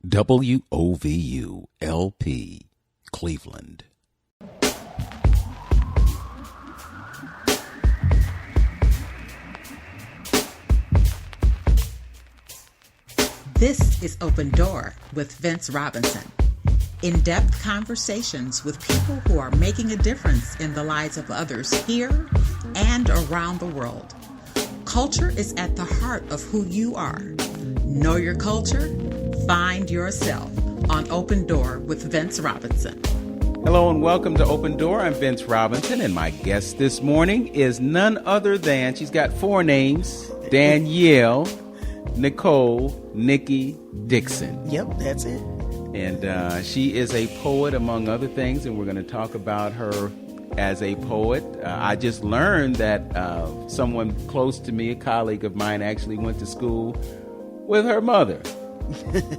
WOVU LP, Cleveland. This is Open Door with Vince Robinson. In-depth conversations with people who are making a difference in the lives of others here and around the world. Culture is at the heart of who you are. Know your culture, find yourself on Open Door with Vince Robinson. Hello and welcome to Open Door. I'm Vince Robinson, and my guest this morning is none other than, she's got four names, Danielle Nicole Nikki Dixon. Yep, that's it. And she is a poet, among other things, and we're going to talk about her as a poet. I just learned that someone close to me, a colleague of mine, actually went to school with her mother.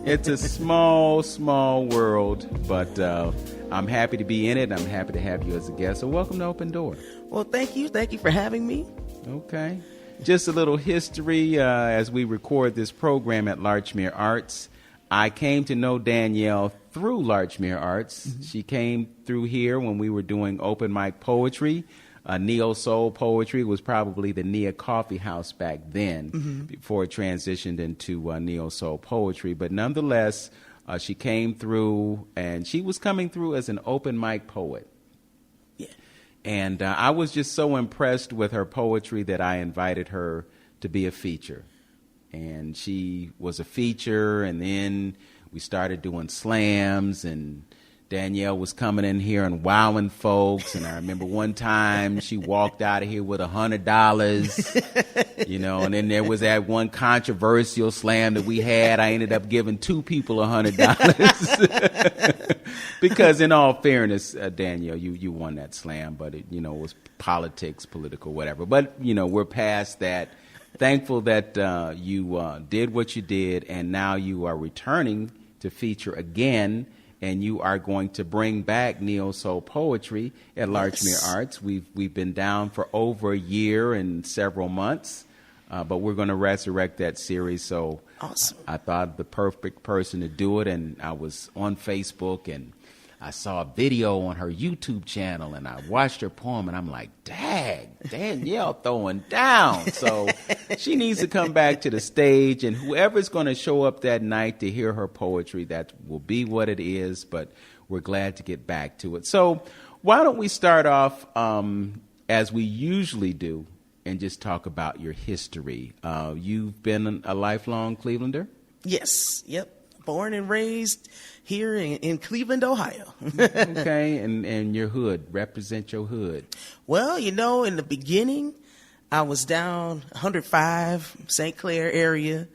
It's a small, small world, but I'm happy to be in it. I'm happy to have you as a guest. So welcome to Open Door. Well, thank you. Thank you for having me. Okay. Just a little history as we record this program at Larchmere Arts. I came to know Danielle through Larchmere Arts. Mm-hmm. She came through here when we were doing open mic poetry. Neo-soul poetry was probably the Nia Coffee House back then, mm-hmm. before it transitioned into neo-soul poetry. But nonetheless, she came through, and she was coming through as an open mic poet. Yeah. And I was just so impressed with her poetry that I invited her to be a feature. And she was a feature, and then we started doing slams, and Danielle was coming in here and wowing folks. And I remember one time she walked out of here with $100, you know, and then there was that one controversial slam that we had. I ended up giving two people $100 because in all fairness, Danielle, you won that slam, but it, you know, was politics, political, whatever. But, you know, we're past that. Thankful that you did what you did, and now you are returning to feature again, and you are going to bring back neo-soul poetry at Larchmere Arts. We've been down for over a year and several months, but we're going to resurrect that series. So awesome. I thought the perfect person to do it, and I was on Facebook, and I saw a video on her YouTube channel, and I watched her poem, and I'm like, dang, Danielle throwing down. So she needs to come back to the stage, and whoever's going to show up that night to hear her poetry, that will be what it is, but we're glad to get back to it. So why don't we start off as we usually do and just talk about your history. You've been a lifelong Clevelander? Yes, yep. Born and raised here in Cleveland, Ohio. Okay, and your hood, represent your hood. Well, you know, in the beginning, I was down 105, St. Clair area,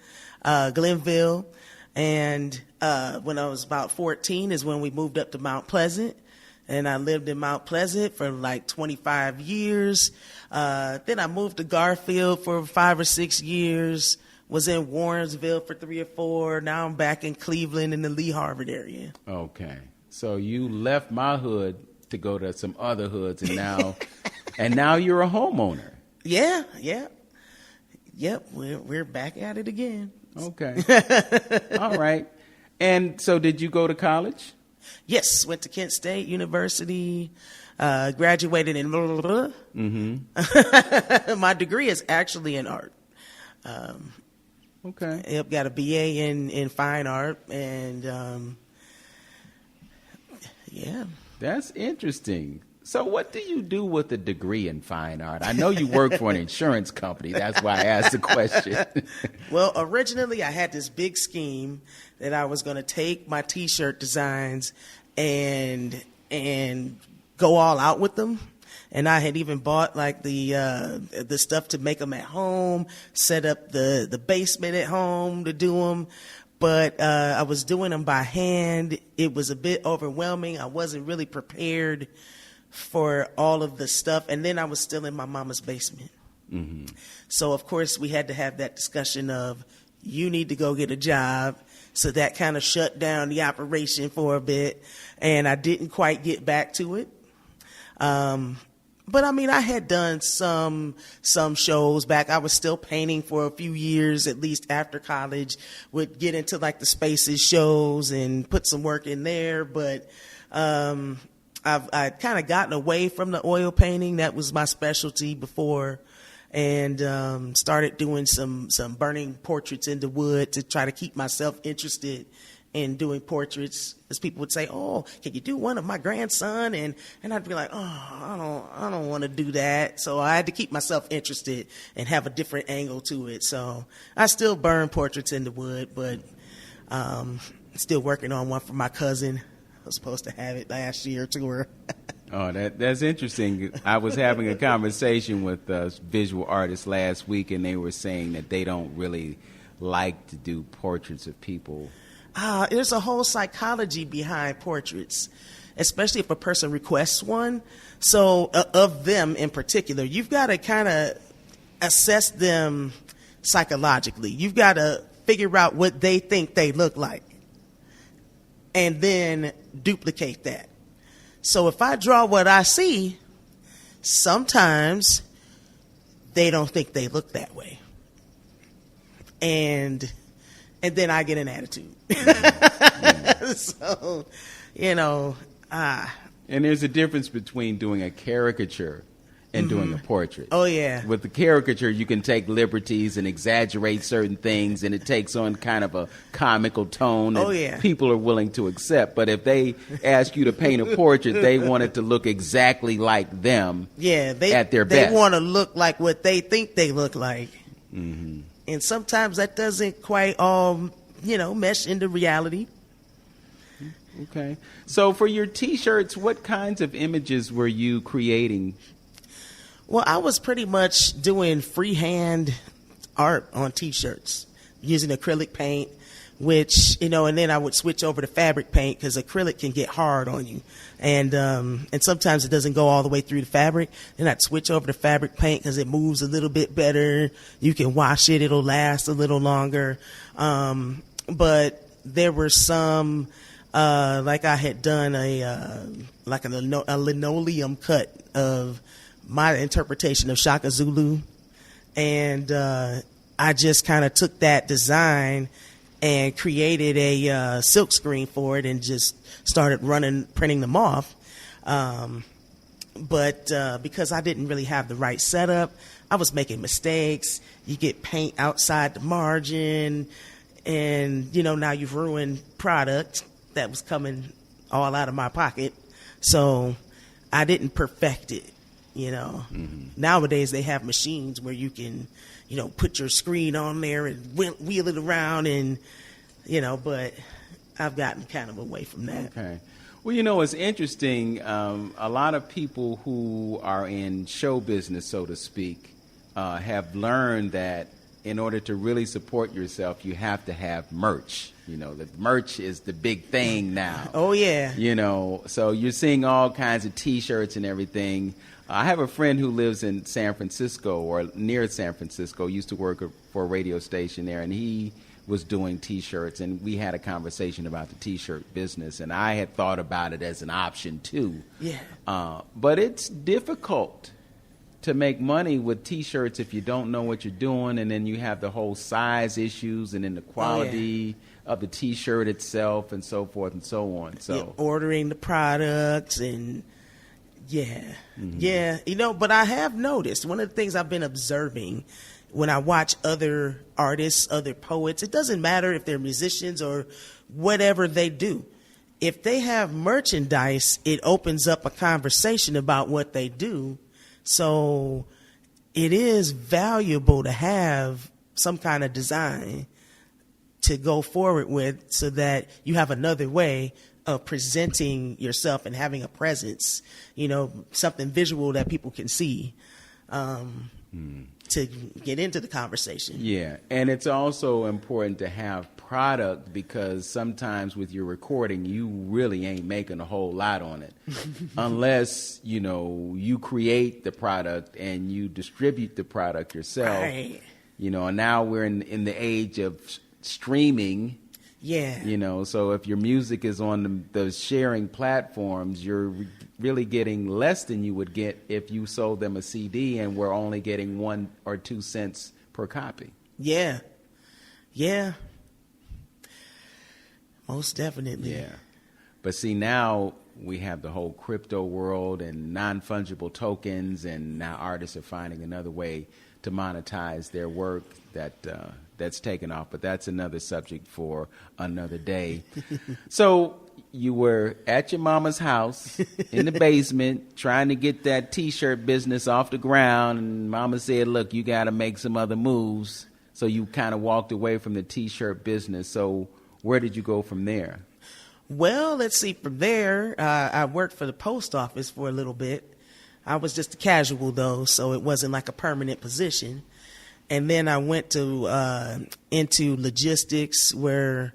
Glenville, and when I was about 14 is when we moved up to Mount Pleasant, and I lived in Mount Pleasant for like 25 years. Then I moved to Garfield for 5 or 6 years. Was in Warrensville for 3 or 4. Now I'm back in Cleveland in the Lee Harvard area. Okay. So you left my hood to go to some other hoods, and now you're a homeowner. Yeah. Yep, we're back at it again. Okay. All right. And so did you go to college? Yes, went to Kent State University, graduated in mm-hmm. My degree is actually in art. Okay. Yep, got a BA in fine art, and yeah. That's interesting. So what do you do with a degree in fine art? I know you work for an insurance company. That's why I asked the question. Well, originally I had this big scheme that I was going to take my T-shirt designs and go all out with them. And I had even bought like the stuff to make them at home, set up the basement at home to do them. But I was doing them by hand. It was a bit overwhelming. I wasn't really prepared for all of the stuff. And then I was still in my mama's basement. Mm-hmm. So, of course, we had to have that discussion of, you need to go get a job. So that kind of shut down the operation for a bit. And I didn't quite get back to it. But I mean, I had done some shows back. I was still painting for a few years, at least after college. Would get into like the Spaces shows and put some work in there. But I've kind of gotten away from the oil painting. That was my specialty before, and started doing some burning portraits into wood to try to keep myself interested in doing portraits, as people would say, "Oh, can you do one of my grandson?" And I'd be like, "Oh, I don't want to do that." So I had to keep myself interested and have a different angle to it. So I still burn portraits into wood, but still working on one for my cousin. I was supposed to have it last year to her. Oh, that's interesting. I was having a conversation with visual artists last week, and they were saying that they don't really like to do portraits of people. There's a whole psychology behind portraits, especially if a person requests one. So of them in particular, you've got to kind of assess them psychologically. You've got to figure out what they think they look like and then duplicate that. So if I draw what I see, sometimes they don't think they look that way. And then I get an attitude. So, And there's a difference between doing a caricature and doing a portrait. Oh, yeah. With the caricature, you can take liberties and exaggerate certain things, and it takes on kind of a comical tone that people are willing to accept. But if they ask you to paint a portrait, they want it to look exactly like them at their best. They want to look like what they think they look like. Mm-hmm. And sometimes that doesn't quite all, mesh into reality. Okay. So for your T-shirts, what kinds of images were you creating? Well, I was pretty much doing freehand art on T-shirts using acrylic paint, which, and then I would switch over to fabric paint because acrylic can get hard on you. And sometimes it doesn't go all the way through the fabric. Then I'd switch over to fabric paint because it moves a little bit better. You can wash it. It'll last a little longer. But there were some, like I had done a linoleum cut of my interpretation of Shaka Zulu. And I just kind of took that design and created a silk screen for it and just started printing them off. But because I didn't really have the right setup, I was making mistakes. You get paint outside the margin, and, now you've ruined product that was coming all out of my pocket. So I didn't perfect it, Mm-hmm. Nowadays they have machines where you can, put your screen on there and wheel it around and, but I've gotten kind of away from that. Okay. Well, it's interesting. A lot of people who are in show business, so to speak, have learned that in order to really support yourself, you have to have merch. The merch is the big thing now. Oh, yeah. So you're seeing all kinds of T-shirts and everything. I have a friend who lives in San Francisco or near San Francisco, used to work for a radio station there, and he was doing T-shirts, and we had a conversation about the T-shirt business, and I had thought about it as an option too. Yeah. But it's difficult to make money with T-shirts if you don't know what you're doing, and then you have the whole size issues and then the quality of the T-shirt itself and so forth and so on. So ordering the products and but I have noticed one of the things I've been observing when I watch other artists, other poets, it doesn't matter if they're musicians or whatever they do. If they have merchandise, it opens up a conversation about what they do. So it is valuable to have some kind of design to go forward with so that you have another way of presenting yourself and having a presence, something visual that people can see to get into the conversation. Yeah, and it's also important to have product because sometimes with your recording, you really ain't making a whole lot on it unless, you create the product and you distribute the product yourself. Right. And now we're in the age of streaming. Yeah. You know, so if your music is on the sharing platforms, you're really getting less than you would get if you sold them a CD and were only getting 1 or 2 cents per copy. Yeah. Yeah. Most definitely. Yeah. But see, now we have the whole crypto world and non-fungible tokens, and now artists are finding another way to monetize their work that's taken off. But that's another subject for another day. So you were at your mama's house in the basement trying to get that T-shirt business off the ground, and mama said, look, you got to make some other moves. So you kind of walked away from the T-shirt business. So where did you go from there? Well, let's see. From there, I worked for the post office for a little bit. I was just a casual, though, so it wasn't like a permanent position. And then I went to into logistics, where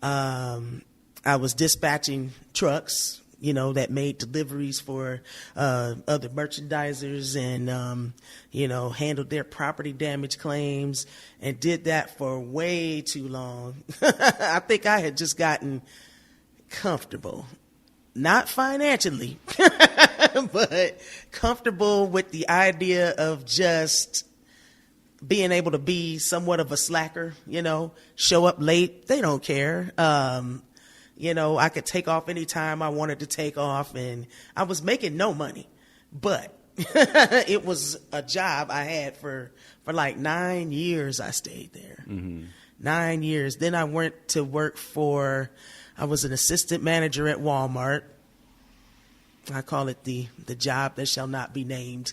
I was dispatching trucks, you know, that made deliveries for other merchandisers, and you know, handled their property damage claims, and did that for way too long. I think I had just gotten comfortable, not financially, but comfortable with the idea of just being able to be somewhat of a slacker, you know, show up late. They don't care. You know, I could take off anytime I wanted to take off, and I was making no money, but it was a job I had for like 9 years. I stayed there. 9 years. Then I went to work I was an assistant manager at Walmart. I call it the job that shall not be named.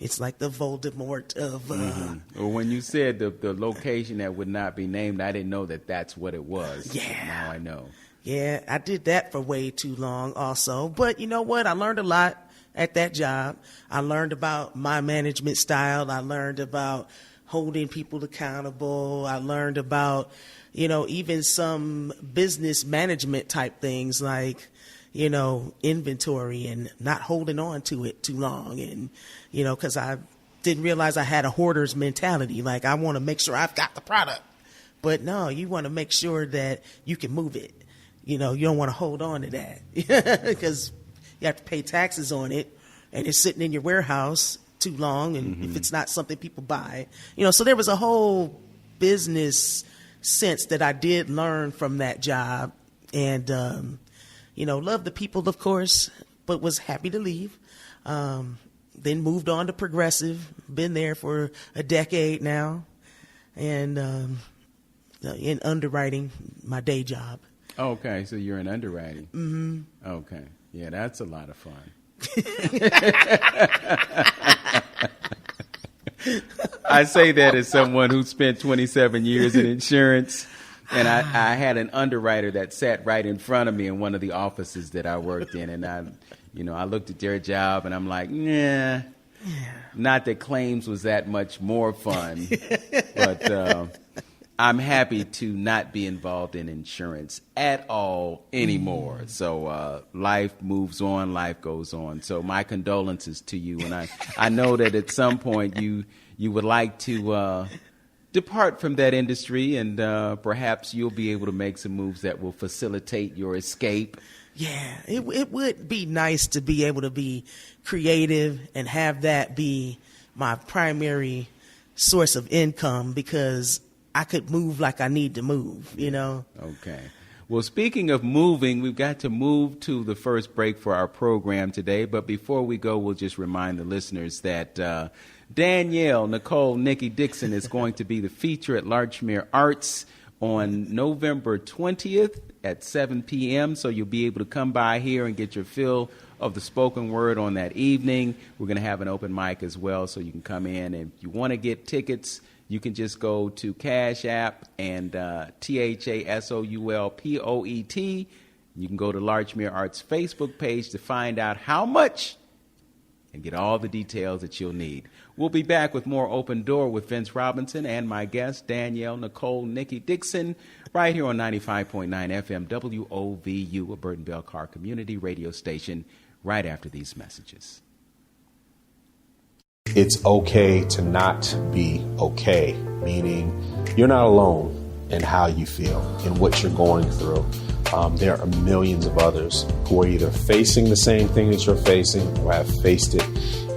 It's like the Voldemort of... Well, when you said the location that would not be named, I didn't know that that's what it was. Yeah. Now I know. Yeah, I did that for way too long also. But you know what? I learned a lot at that job. I learned about my management style. I learned about holding people accountable. I learned about, you know, even some business management type things like, you know, inventory and not holding on to it too long. And, you know, because I didn't realize I had a hoarder's mentality. Like, I want to make sure I've got the product. But no, you want to make sure that you can move it. You know, you don't want to hold on to that because you have to pay taxes on it, and it's sitting in your warehouse too long. And if it's not something people buy, you know, so there was a whole business sense that I did learn from that job. And, you know, loved the people, of course, but was happy to leave. Then moved on to Progressive, been there for a decade now, and in underwriting, my day job. Okay, so you're in underwriting. Okay, yeah, that's a lot of fun. I say that as someone who spent 27 years in insurance. And I had an underwriter that sat right in front of me in one of the offices that I worked in. And I looked at their job and I'm like, nah, not that claims was that much more fun. But I'm happy to not be involved in insurance at all anymore. So life moves on, life goes on. So my condolences to you. And I know that at some point you would like to depart from that industry, and perhaps you'll be able to make some moves that will facilitate your escape. Yeah, it would be nice to be able to be creative and have that be my primary source of income, because I could move like I need to move, you know? Okay. Well, speaking of moving, we've got to move to the first break for our program today. But before we go, we'll just remind the listeners that Danielle Nicole Nikki Dixon is going to be the feature at Larchmere Arts on November 20th at 7 p.m. So you'll be able to come by here and get your fill of the spoken word on that evening. We're going to have an open mic as well, so you can come in. And if you want to get tickets, you can just go to Cash App and THASOULPOET. You can go to Larchmere Arts Facebook page to find out how much and get all the details that you'll need. We'll be back with more Open Door with Vince Robinson and my guest, Danielle Nicole Nikki Dixon, right here on 95.9 FM WOVU, a Burton Bell Car community radio station, right after these messages. It's okay to not be okay, meaning you're not alone. and how you feel and what you're going through. There are millions of others who are either facing the same thing that you're facing or have faced it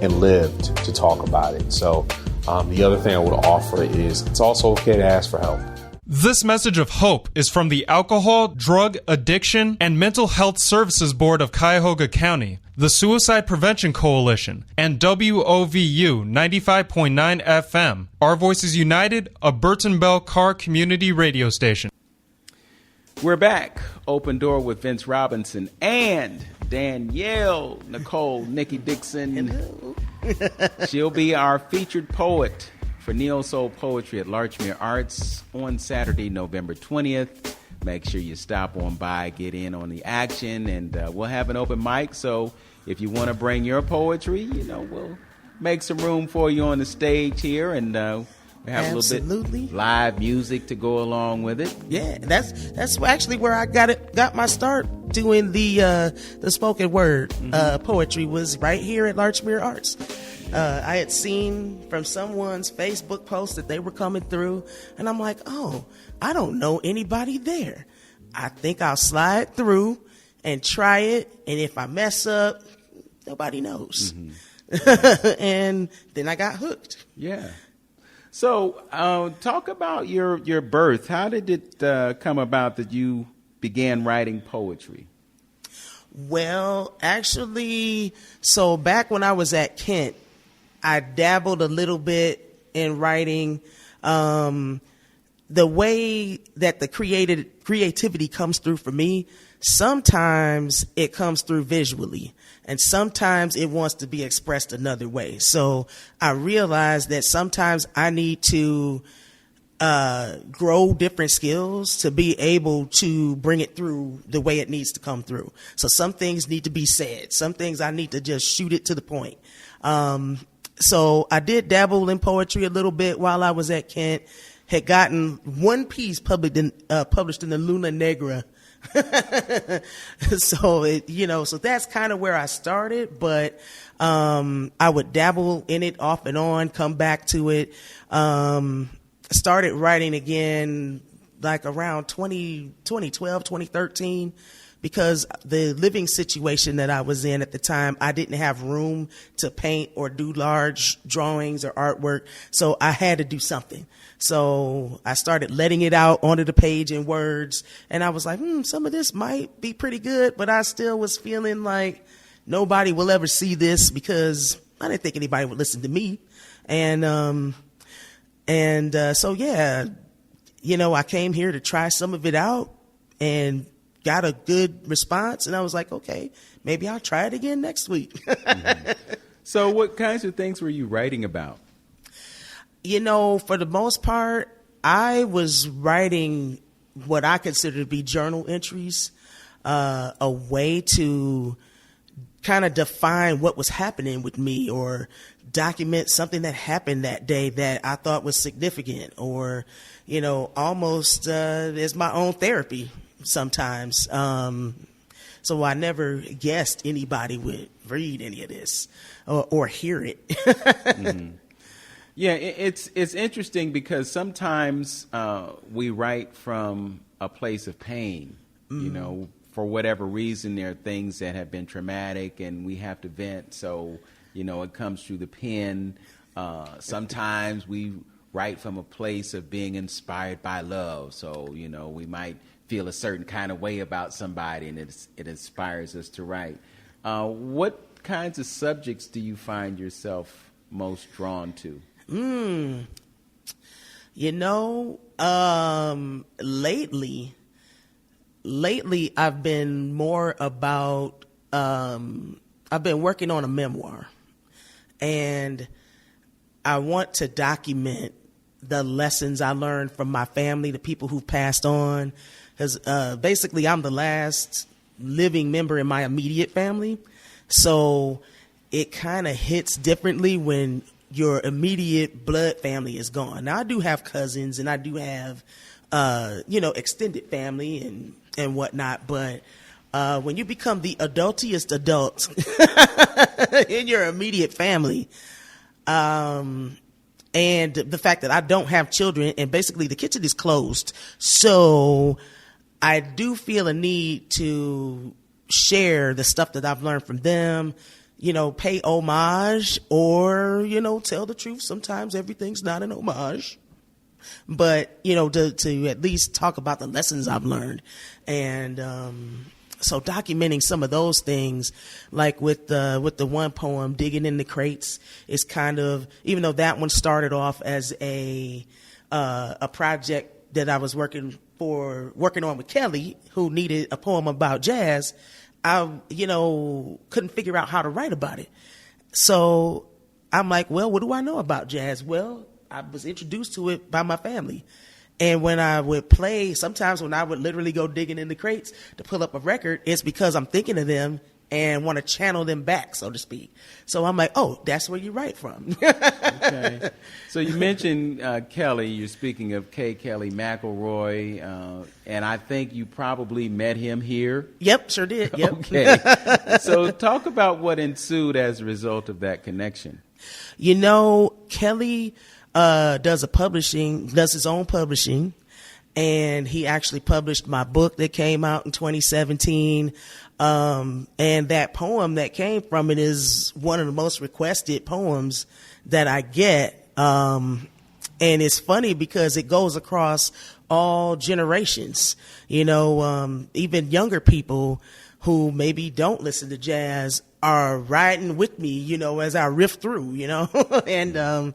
and lived to talk about it. So the other thing I would offer is it's also okay to ask for help. This message of hope is from the Alcohol, Drug, Addiction, and Mental Health Services Board of Cuyahoga County, the Suicide Prevention Coalition, and WOVU 95.9 FM. Our Voices United, a Burton Bell Carr community radio station. We're back. Open Door with Vince Robinson and Danielle Nicole Nikki Dixon. Hello. She'll be our featured poet for Neo Soul Poetry at Larchmere Arts on Saturday, November 20th. Make sure you stop on by, get in on the action, and we'll have an open mic. So if you want to bring your poetry, we'll make some room for you on the stage here, and we have Absolutely. a little bit live music to go along with it. Yeah, that's actually where I got my start doing the spoken word poetry was right here at Larchmere Arts. I had seen from someone's Facebook post that they were coming through, and I'm like, oh, I don't know anybody there. I think I'll slide through and try it, and if I mess up, nobody knows. And then I got hooked. Yeah. So talk about your birth. How did it come about that you began writing poetry? Well, actually, so back when I was at Kent, I dabbled a little bit in writing. The way that the creativity comes through for me, sometimes it comes through visually, and sometimes it wants to be expressed another way. So I realized that sometimes I need to grow different skills to be able to bring it through the way it needs to come through. So some things need to be said. Some things I need to just shoot it to the point. So I did dabble in poetry a little bit while I was at Kent. Had gotten one piece published in the Luna Negra. So that's kind of where I started, but I would dabble in it off and on, come back to it. Started writing again like around 2012, 2013. Because the living situation that I was in at the time, I didn't have room to paint or do large drawings or artwork. So I had to do something. So I started letting it out onto the page in words. And I was like, some of this might be pretty good. But I still was feeling like nobody will ever see this because I didn't think anybody would listen to me. So I came here to try some of it out and got a good response, and I was like, okay, maybe I'll try it again next week. So what kinds of things were you writing about? For the most part, I was writing what I consider to be journal entries, a way to kind of define what was happening with me or document something that happened that day that I thought was significant or, almost as my own therapy. Sometimes. So I never guessed anybody would read any of this or hear it. Yeah, it's interesting because sometimes we write from a place of pain. For whatever reason, there are things that have been traumatic and we have to vent. So, it comes through the pen. Sometimes we write from a place of being inspired by love. So, we might feel a certain kind of way about somebody, and it inspires us to write. What kinds of subjects do you find yourself most drawn to? Lately I've been more about, I've been working on a memoir, and I want to document the lessons I learned from my family, the people who've passed on. Because basically I'm the last living member in my immediate family. So it kind of hits differently when your immediate blood family is gone. Now, I do have cousins and I do have, extended family and whatnot. But when you become the adultiest adult in your immediate family, and the fact that I don't have children, and basically the kitchen is closed. So I do feel a need to share the stuff that I've learned from them, pay homage, or, tell the truth. Sometimes everything's not an homage. But, to at least talk about the lessons I've learned. And so documenting some of those things, like with the one poem, Digging in the Crates, is kind of, even though that one started off as a project that I was working on with Kelly, who needed a poem about jazz, I, couldn't figure out how to write about it. So I'm like, well, what do I know about jazz? Well, I was introduced to it by my family. And when I would play, sometimes when I would literally go digging in the crates to pull up a record, it's because I'm thinking of them and want to channel them back, so to speak. So I'm like, oh, that's where you write from. Okay. So you mentioned Kelly. You're speaking of K. Kelly McElroy, and I think you probably met him here. Yep, sure did. Yep. Okay. So talk about what ensued as a result of that connection. Kelly does his own publishing, and he actually published my book that came out in 2017. And that poem that came from it is one of the most requested poems that I get. And it's funny because it goes across all generations, even younger people who maybe don't listen to jazz are riding with me, as I riff through, and,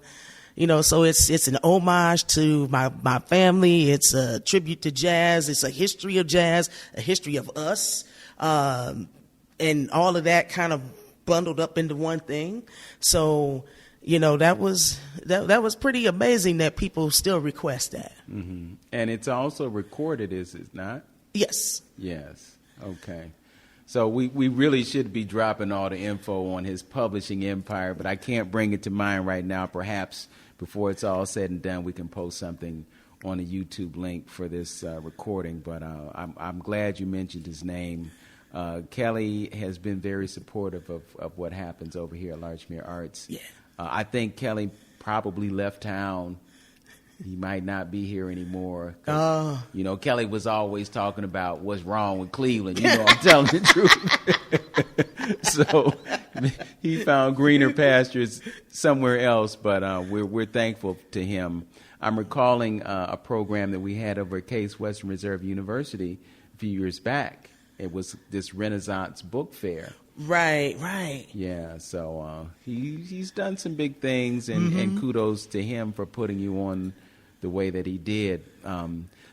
so it's an homage to my family. It's a tribute to jazz. It's a history of jazz, a history of us. And all of that kind of bundled up into one thing. So, that was pretty amazing that people still request that. Mm-hmm. And it's also recorded, is it not? Yes. Yes. Okay. So we really should be dropping all the info on his publishing empire, but I can't bring it to mind right now. Perhaps before it's all said and done, we can post something on a YouTube link for this recording. But I'm glad you mentioned his name. Kelly has been very supportive of what happens over here at Larchmere Arts. Yeah. I think Kelly probably left town. He might not be here anymore. Kelly was always talking about what's wrong with Cleveland. I'm telling the truth. So he found greener pastures somewhere else, but we're thankful to him. I'm recalling a program that we had over at Case Western Reserve University a few years back. It was this Renaissance book fair. Right. Yeah, so he's done some big things, and kudos to him for putting you on the way that he did.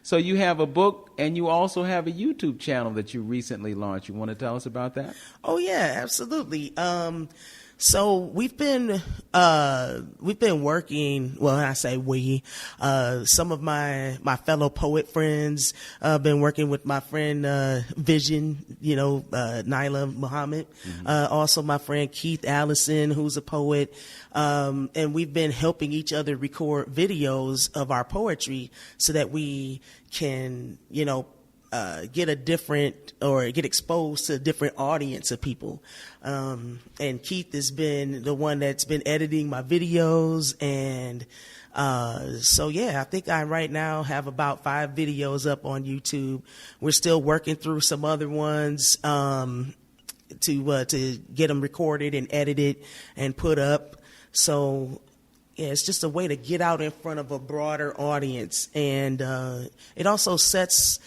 So you have a book, and you also have a YouTube channel that you recently launched. You want to tell us about that? Oh yeah, absolutely. So we've been working. Well, I say we. Some of my fellow poet friends been working with my friend Vision. Nyla Muhammad. Mm-hmm. Also my friend Keith Allison, who's a poet. And we've been helping each other record videos of our poetry so that we can, get exposed to a different audience of people. And Keith has been the one that's been editing my videos. And so, yeah, I think I right now have about 5 videos up on YouTube. We're still working through some other ones to get them recorded and edited and put up. So, yeah, it's just a way to get out in front of a broader audience. And it also sets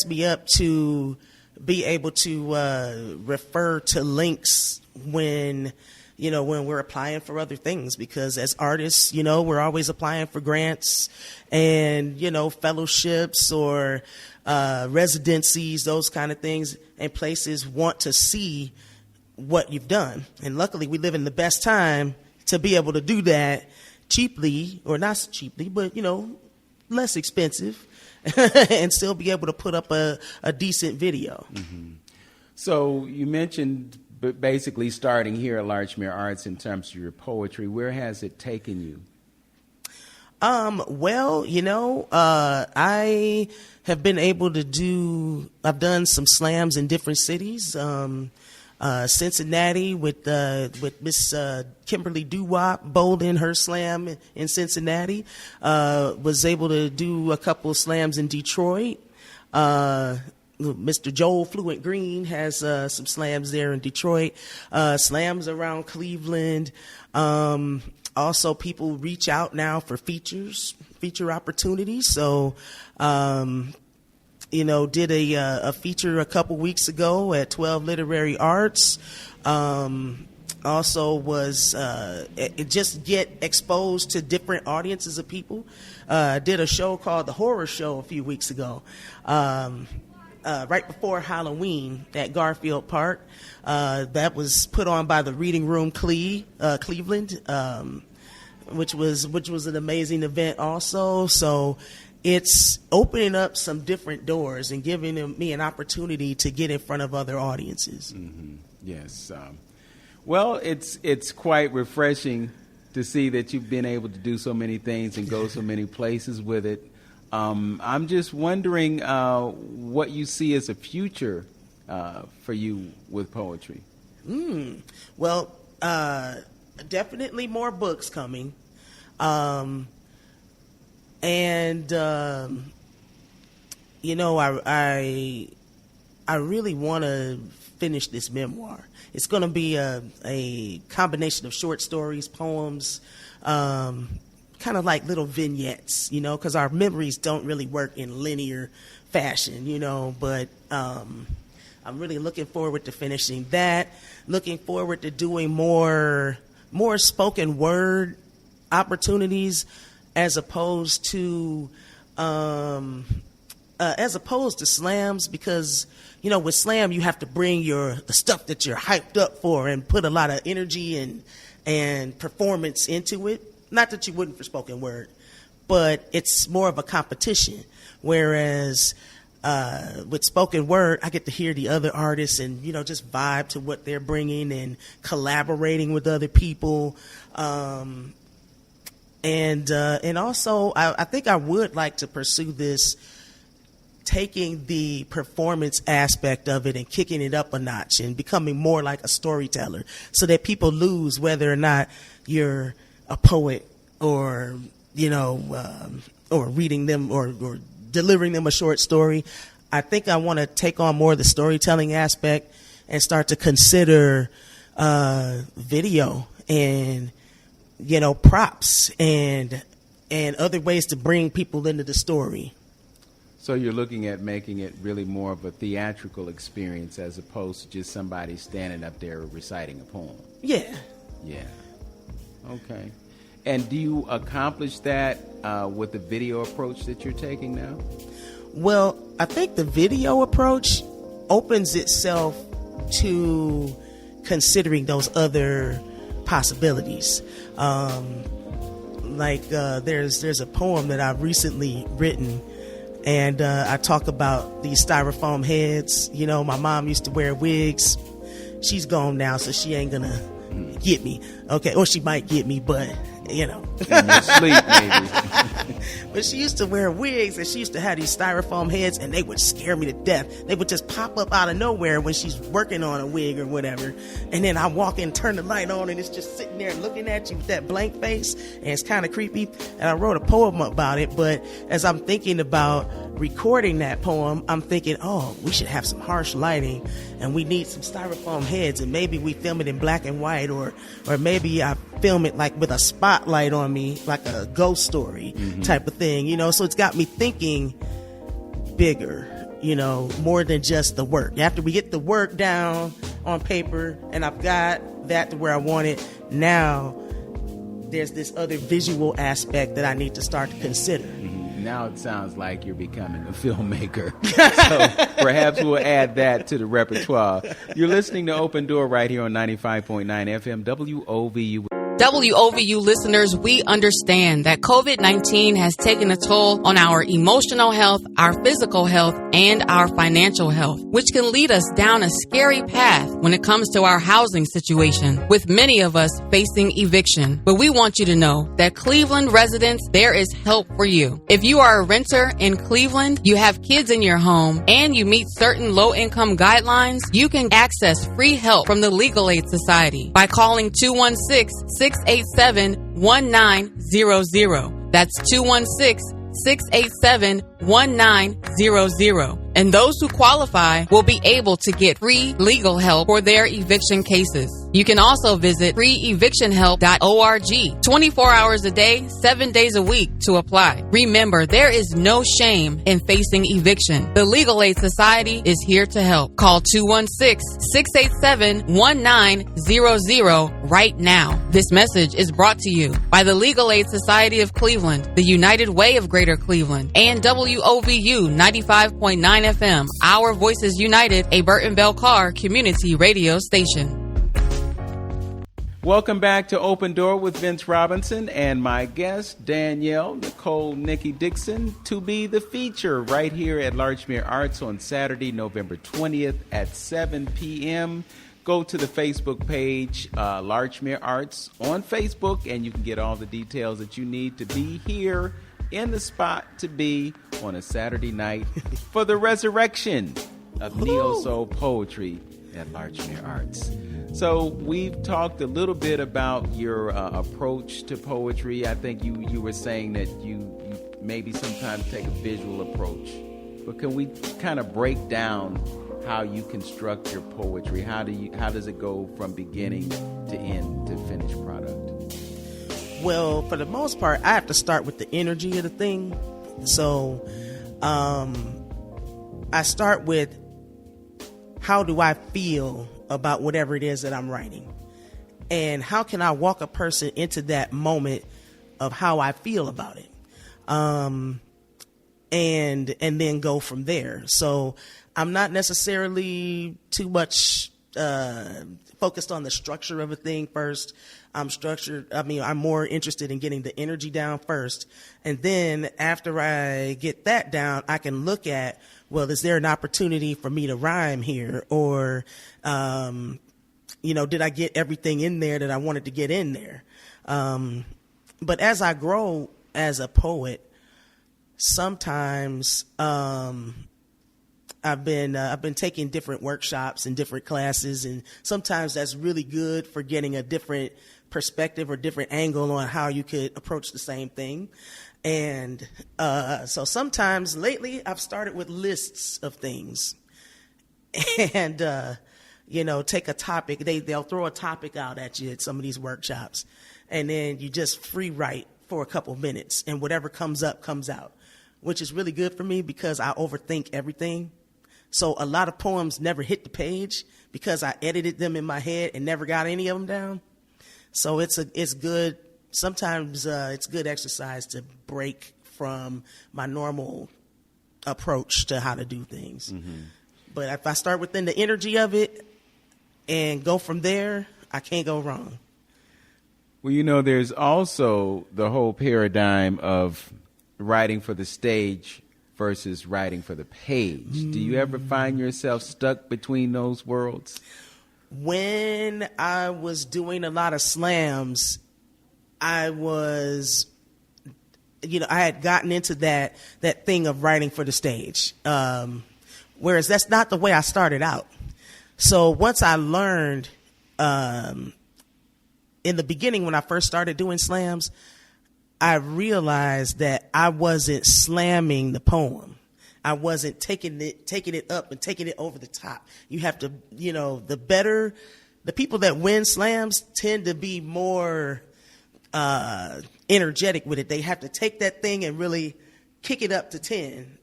me up to be able to refer to links when we're applying for other things, because as artists, we're always applying for grants and, fellowships or residencies, those kind of things, and places want to see what you've done. And luckily we live in the best time to be able to do that cheaply, or not so cheaply, but, less expensive, and still be able to put up a decent video. Mm-hmm. So you mentioned basically starting here at Larchmere Arts in terms of your poetry. Where has it taken you? Well, I have been able to I've done some slams in different cities. Cincinnati with Miss Kimberly Doo-Wop bowled her slam in Cincinnati. Was able to do a couple of slams in Detroit. Mr. Joel Fluent Green has some slams there in Detroit. Slams around Cleveland. Also, people reach out now for feature opportunities. So, did a feature a couple weeks ago at 12 Literary Arts. Also was just get exposed to different audiences of people. Did a show called The Horror Show a few weeks ago. Right before Halloween at Garfield Park. That was put on by the Reading Room Cleveland, which was an amazing event also. So it's opening up some different doors and giving me an opportunity to get in front of other audiences. Mm-hmm. Yes. Well, it's quite refreshing to see that you've been able to do so many things and go so many places with it. I'm just wondering what you see as a future for you with poetry. Well, definitely more books coming. I really want to finish this memoir. It's going to be a combination of short stories, poems, kind of like little vignettes, because our memories don't really work in linear fashion, but I'm really looking forward to finishing that, looking forward to doing more spoken word opportunities as opposed to slams, because with slam you have to bring the stuff that you're hyped up for and put a lot of energy and performance into it. Not that you wouldn't for spoken word, but it's more of a competition. Whereas with spoken word, I get to hear the other artists and, just vibe to what they're bringing and collaborating with other people. And also, I think I would like to pursue this, taking the performance aspect of it and kicking it up a notch and becoming more like a storyteller, so that people lose whether or not you're a poet or reading them or delivering them a short story. I think I want to take on more of the storytelling aspect and start to consider video and props and other ways to bring people into the story. So you're looking at making it really more of a theatrical experience as opposed to just somebody standing up there reciting a poem. Yeah. Okay. And do you accomplish that with the video approach that you're taking now? Well, I think the video approach opens itself to considering those other possibilities. There's a poem that I've recently written, and I talk about these styrofoam heads. My mom used to wear wigs. She's gone now, so she ain't gonna get me. Okay, or she might get me, but in your sleep, maybe. But she used to wear wigs, and she used to have these styrofoam heads, and they would scare me to death. They would just pop up out of nowhere when she's working on a wig or whatever. And then I walk in, turn the light on, and it's just sitting there looking at you with that blank face, and it's kind of creepy. And I wrote a poem about it, but as I'm thinking about recording that poem, I'm thinking, we should have some harsh lighting, and we need some styrofoam heads, and maybe we film it in black and white, or maybe I film it like with a spotlight on me, like a ghost story type of thing, so it's got me thinking bigger, more than just the work. After we get the work down on paper and I've got that to where I want it, now there's this other visual aspect that I need to start to consider. Now it sounds like you're becoming a filmmaker. So perhaps we'll add that to the repertoire. You're listening to Open Door right here on 95.9 FM WOVU. WOVU listeners, we understand that COVID-19 has taken a toll on our emotional health, our physical health, and our financial health, which can lead us down a scary path when it comes to our housing situation, with many of us facing eviction. But we want you to know that Cleveland residents, there is help for you. If you are a renter in Cleveland, you have kids in your home, and you meet certain low-income guidelines, you can access free help from the Legal Aid Society by calling 216-687-1900. That's 216-687-1900. And those who qualify will be able to get free legal help for their eviction cases. You can also visit freeevictionhelp.org 24 hours a day, 7 days a week to apply. Remember, there is no shame in facing eviction. The Legal Aid Society is here to help. Call 216-687-1900 right now. This message is brought to you by the Legal Aid Society of Cleveland, the United Way of Greater Cleveland, and WOVU 95.9 FM, Our Voices United, a Burton Bell Carr community radio station. Welcome back to Open Door with Vince Robinson and my guest, Danielle Nicole Nikki Dixon, to be the feature right here at Larchmere Arts on Saturday, November 20th at 7 p.m. Go to the Facebook page, Larchmere Arts on Facebook, and you can get all the details that you need to be here in the spot to be on a Saturday night for the resurrection of neo-soul poetry at Larchmere Arts. So we've talked a little bit about your approach to poetry. I think you were saying that you maybe sometimes take a visual approach. But can we kind of break down how you construct your poetry? How does it go from beginning to end to finished product? Well, for the most part, I have to start with the energy of the thing. So I start with, how do I feel about whatever it is that I'm writing? And how can I walk a person into that moment of how I feel about it? And then go from there. So I'm not necessarily too much focused on the structure of a thing first. I'm more interested in getting the energy down first. And then after I get that down, I can look at, well, is there an opportunity for me to rhyme here? Or, did I get everything in there that I wanted to get in there? But as I grow as a poet, sometimes I've been taking different workshops and different classes, and sometimes that's really good for getting a different perspective or different angle on how you could approach the same thing. And so sometimes lately I've started with lists of things and, take a topic. They'll throw a topic out at you at some of these workshops, and then you just free write for a couple minutes, and whatever comes up comes out, which is really good for me because I overthink everything. So a lot of poems never hit the page because I edited them in my head and never got any of them down. So it's good. Sometimes it's good exercise to break from my normal approach to how to do things. Mm-hmm. But if I start within the energy of it and go from there, I can't go wrong. Well, there's also the whole paradigm of writing for the stage versus writing for the page. Do you ever find yourself stuck between those worlds? When I was doing a lot of slams, I was, I had gotten into that thing of writing for the stage. Whereas that's not the way I started out. So once I learned, in the beginning when I first started doing slams, I realized that I wasn't slamming the poem. I wasn't taking it up and taking it over the top. You have to, the people that win slams tend to be more energetic with it. They have to take that thing and really kick it up to 10.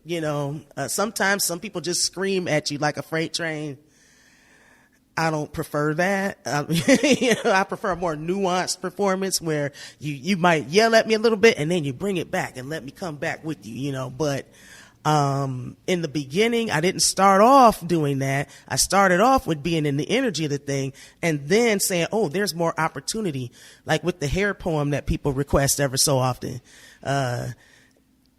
Sometimes some people just scream at you like a freight train. I don't prefer that. I prefer a more nuanced performance where you might yell at me a little bit and then you bring it back and let me come back with you, But in the beginning, I didn't start off doing that. I started off with being in the energy of the thing and then saying, oh, there's more opportunity, like with the hair poem that people request ever so often.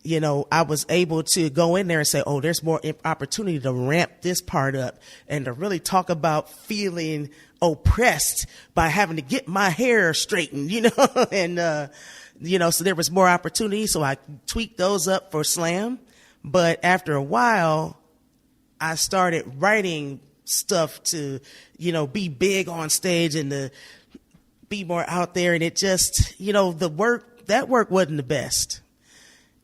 I was able to go in there and say, oh, there's more opportunity to ramp this part up and to really talk about feeling oppressed by having to get my hair straightened, and, so there was more opportunity. So I tweaked those up for slam. But after a while, I started writing stuff to, be big on stage and to be more out there. And it just, that work wasn't the best.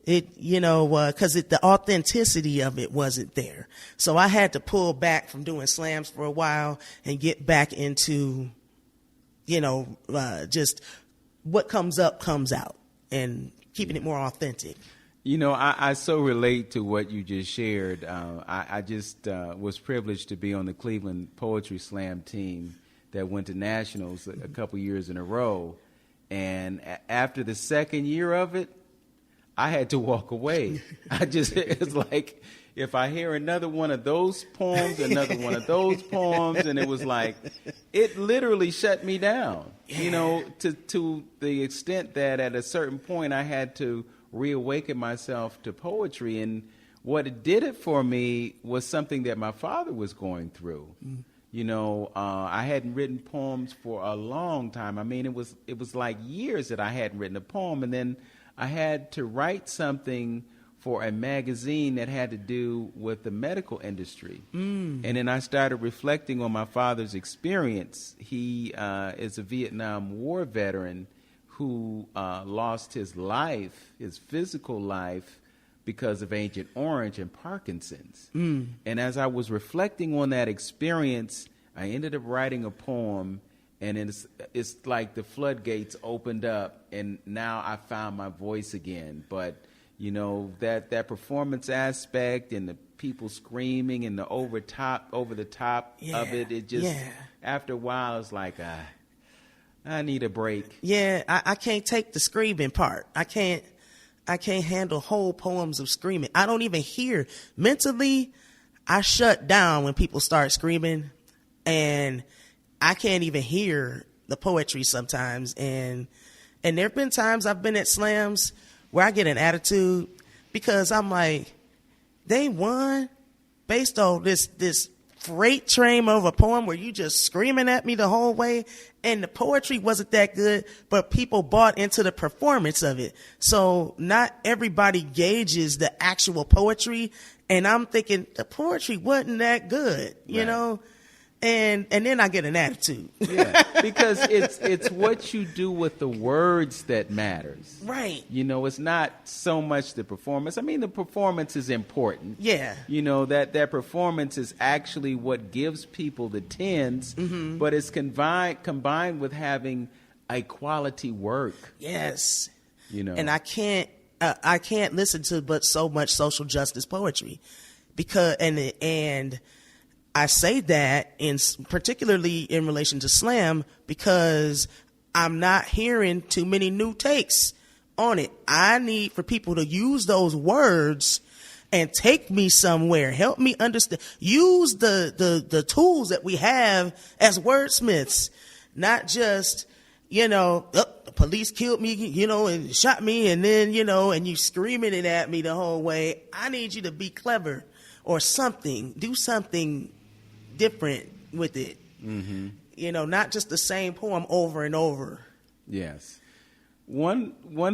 It, because the authenticity of it wasn't there. So I had to pull back from doing slams for a while and get back into, just what comes up comes out and keeping it more authentic. I so relate to what you just shared. I just was privileged to be on the Cleveland Poetry Slam team that went to nationals a couple years in a row. And after the second year of it, I had to walk away. It's like, if I hear another one of those poems, another one of those poems, and it was like, it literally shut me down, to the extent that at a certain point I had to reawaken myself to poetry. And what it did it for me was something that my father was going through. I hadn't written poems for a long time. I mean, it was like years that I hadn't written a poem, and then I had to write something for a magazine that had to do with the medical industry. And then I started reflecting on my father's experience. He is a Vietnam War veteran who lost his life, his physical life, because of Agent Orange and Parkinson's. And as I was reflecting on that experience, I ended up writing a poem. And it's like the floodgates opened up, and now I found my voice again. But, that performance aspect and the people screaming and the over the top of it just, after a while, it's like, I need a break. Yeah, I can't take the screaming part. I can't handle whole poems of screaming. I don't even hear. Mentally, I shut down when people start screaming, and I can't even hear the poetry sometimes. And there have been times I've been at slams where I get an attitude because I'm like, they won based on this freight train of a poem where you just screaming at me the whole way. And the poetry wasn't that good, but people bought into the performance of it. So not everybody gauges the actual poetry. And I'm thinking the poetry wasn't that good, you know? And then I get an attitude. Yeah, because it's what you do with the words that matters. Right. It's not so much the performance. I mean, the performance is important. Yeah. That performance is actually what gives people the tens, but it's combined with having a quality work. Yes. And I can't listen to but so much social justice poetry because and I say that particularly in relation to slam because I'm not hearing too many new takes on it. I need for people to use those words and take me somewhere. Help me understand. Use the tools that we have as wordsmiths, not just, the police killed me, and shot me, and then, and you screaming it at me the whole way. I need you to be clever or something. Do something different with it. Not just the same poem over and over. Yes. One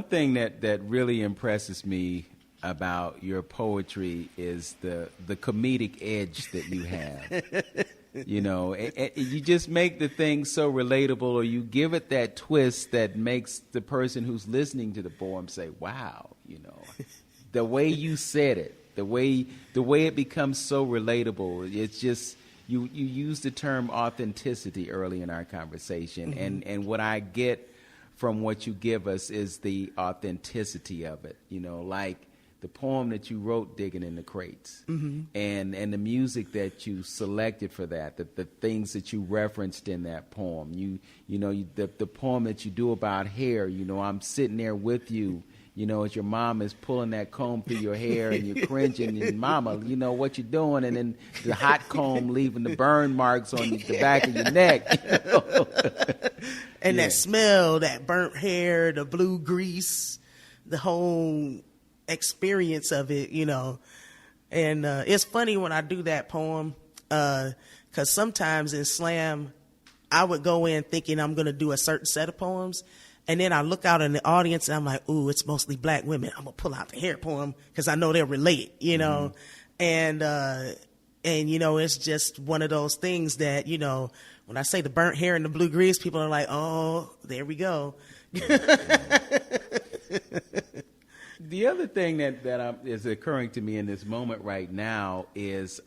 thing that really impresses me about your poetry is the comedic edge that you have. You just make the thing so relatable, or you give it that twist that makes the person who's listening to the poem say, wow, the way you said it, the way it becomes so relatable. It's just, you used the term authenticity early in our conversation, and what I get from what you give us is the authenticity of it. Like the poem that you wrote, Digging in the Crates, and the music that you selected for that, the things that you referenced in that poem. The poem that you do about hair. I'm sitting there with you. As your mom is pulling that comb through your hair and you're cringing, and mama, what you're doing, and then the hot comb leaving the burn marks on the back of your neck. And that smell, that burnt hair, the blue grease, the whole, experience of it, you know. And it's funny when I do that poem, because sometimes in slam, I would go in thinking I'm going to do a certain set of poems. And then I look out in the audience and I'm like, ooh, it's mostly black women. I'm going to pull out the hair poem because I know they'll relate, you know. And, you know, it's just one of those things that, you know, when I say the burnt hair and the blue grease, people are like, oh, there we go. The other thing that is occurring to me in this moment right now is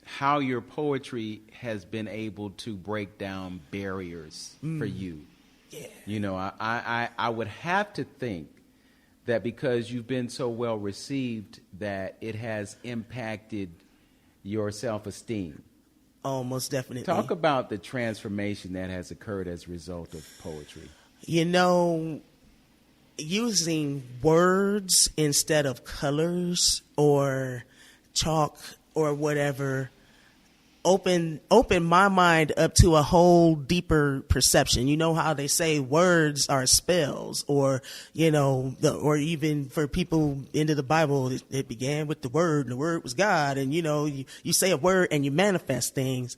how your poetry has been able to break down barriers for you. Yeah. You know, I would have to think that because you've been so well received that it has impacted your self-esteem. Oh, most definitely. Talk about the transformation that has occurred as a result of poetry. You know, using words instead of colors or chalk or whatever open my mind up to a whole deeper perception. You know how they say words are spells, or, you know, or even for people into the Bible, it began with the word, and the word was God. And, you know, you say a word and you manifest things.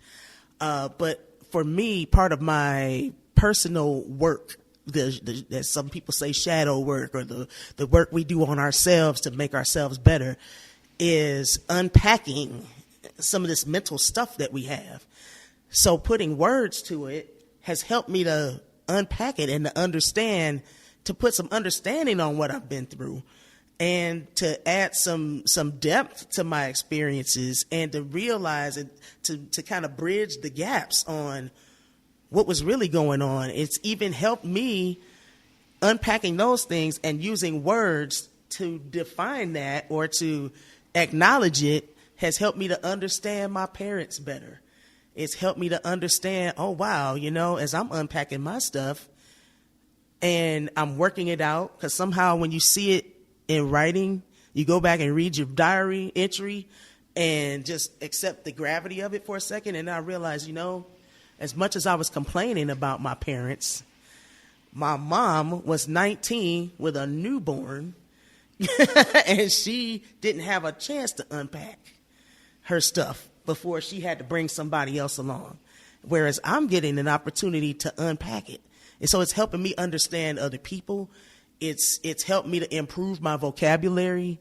But for me, part of my personal work, that some people say shadow work, or the work we do on ourselves to make ourselves better, is unpacking some of this mental stuff that we have. So putting words to it has helped me to unpack it and to understand, to put some understanding on what I've been through, and to add some depth to my experiences, and to realize it, to kind of bridge the gaps on what was really going on. It's even helped me unpacking those things and using words to define that or to acknowledge it has helped me to understand my parents better. It's helped me to understand, oh, wow, you know, as I'm unpacking my stuff and I'm working it out, because somehow when you see it in writing, you go back and read your diary entry and just accept the gravity of it for a second. And I realize, you know, as much as I was complaining about my parents, my mom was 19 with a newborn and she didn't have a chance to unpack her stuff before she had to bring somebody else along. Whereas I'm getting an opportunity to unpack it. And so it's helping me understand other people. It's helped me to improve my vocabulary.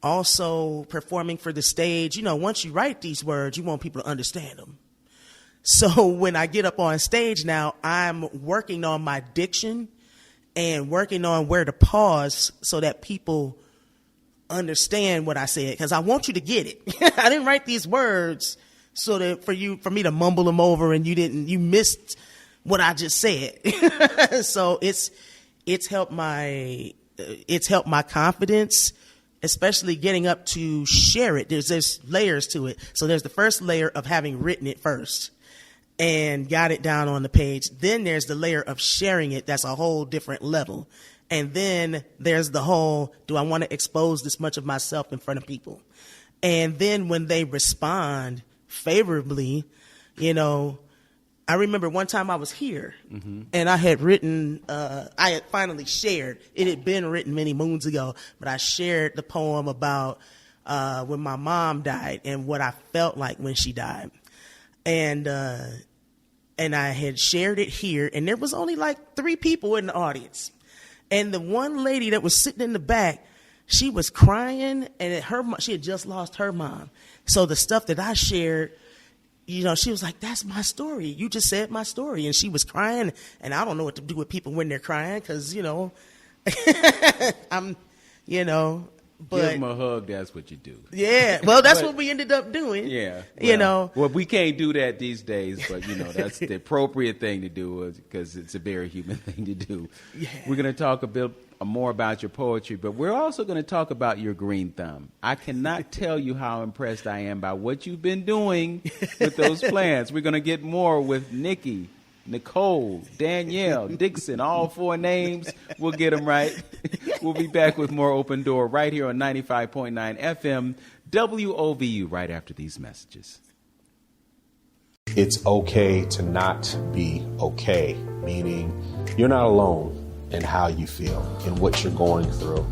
Also, performing for the stage, you know, once you write these words, you want people to understand them. So when I get up on stage now, I'm working on my diction and working on where to pause so that people understand what I said, because I want you to get it. I didn't write these words so that for me to mumble them over and you missed what I just said. So it's helped my confidence, especially getting up to share it. There's layers to it. So there's the first layer of having written it first and got it down on the page. Then there's the layer of sharing it. That's a whole different level. And then there's the whole, do I want to expose this much of myself in front of people? And then when they respond favorably, you know, I remember one time I was here and I had written, I had finally shared, it had been written many moons ago, but I shared the poem about when my mom died and what I felt like when she died. And I had shared it here, and there was only like 3 people in the audience. And the one lady that was sitting in the back, she was crying, and she had just lost her mom. So the stuff that I shared, you know, she was like, that's my story. You just said my story. And she was crying, and I don't know what to do with people when they're crying, because, you know, I'm, you know. But, give them a hug, that's what you do. Yeah, well, that's what we ended up doing. Yeah. Well, you know. Well, we can't do that these days, but, you know, that's the appropriate thing to do because it's a very human thing to do. Yeah. We're going to talk a bit more about your poetry, but we're also going to talk about your green thumb. I cannot tell you how impressed I am by what you've been doing with those plants. We're going to get more with Nikki, Nicole, Danielle, Dixon, all 4 names. We'll get them right. We'll be back with more Open Door right here on 95.9 FM WOVU right after these messages. It's okay to not be okay, meaning you're not alone in how you feel and what you're going through.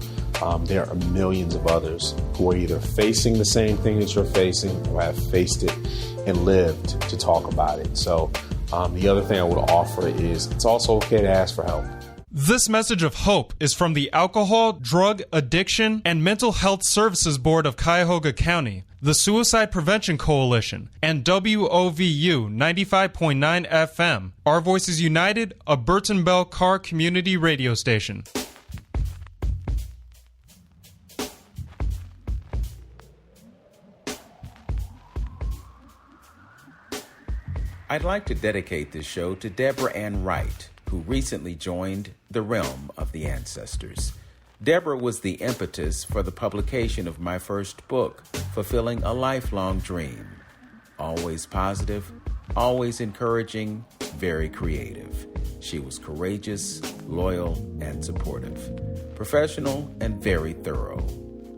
there are millions of others who are either facing the same thing that you're facing or have faced it and lived to talk about it. So the other thing I would offer is it's also okay to ask for help. This message of hope is from the Alcohol, Drug, Addiction, and Mental Health Services Board of Cuyahoga County, the Suicide Prevention Coalition, and WOVU 95.9 FM, Our Voices United, a Burton Bell Carr community radio station. I'd like to dedicate this show to Deborah Ann Wright, who recently joined the realm of the ancestors. Deborah was the impetus for the publication of my first book, Fulfilling a Lifelong Dream. Always positive, always encouraging, very creative. She was courageous, loyal, and supportive, professional, and very thorough.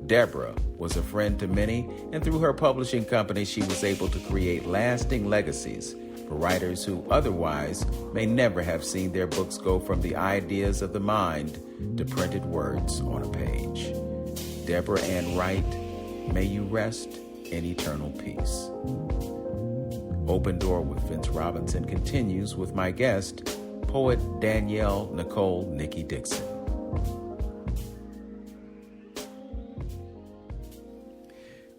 Deborah was a friend to many, and through her publishing company, she was able to create lasting legacies for writers who otherwise may never have seen their books go from the ideas of the mind to printed words on a page. Deborah Ann Wright, may you rest in eternal peace. Open Door with Vince Robinson continues with my guest, poet Danielle Nicole Nikki Dixon.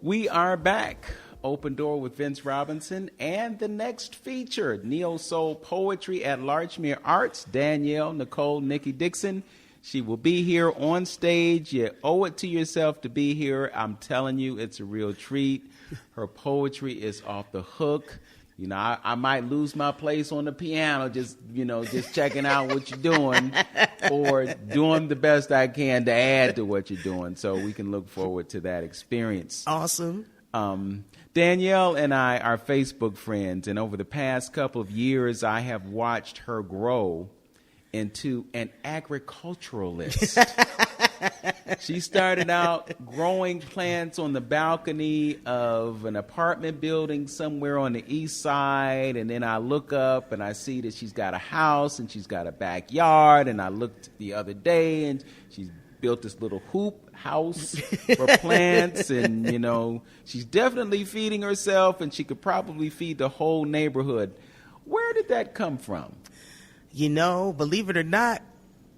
We are back. Open Door with Vince Robinson, and the next feature, neo-soul poetry at Larchmere Arts, Danielle Nicole Nikki Dixon. She will be here on stage. You owe it to yourself to be here. I'm telling you, it's a real treat. Her poetry is off the hook. You know, I might lose my place on the piano, just checking out what you're doing or doing the best I can to add to what you're doing. So we can look forward to that experience. Awesome. Danielle and I are Facebook friends, and over the past couple of years, I have watched her grow into an agriculturalist. She started out growing plants on the balcony of an apartment building somewhere on the east side, and then I look up and I see that she's got a house and she's got a backyard, and I looked the other day and she's built this little hoop house for plants, and she's definitely feeding herself, and she could probably feed the whole neighborhood. Where did that come from? Believe it or not,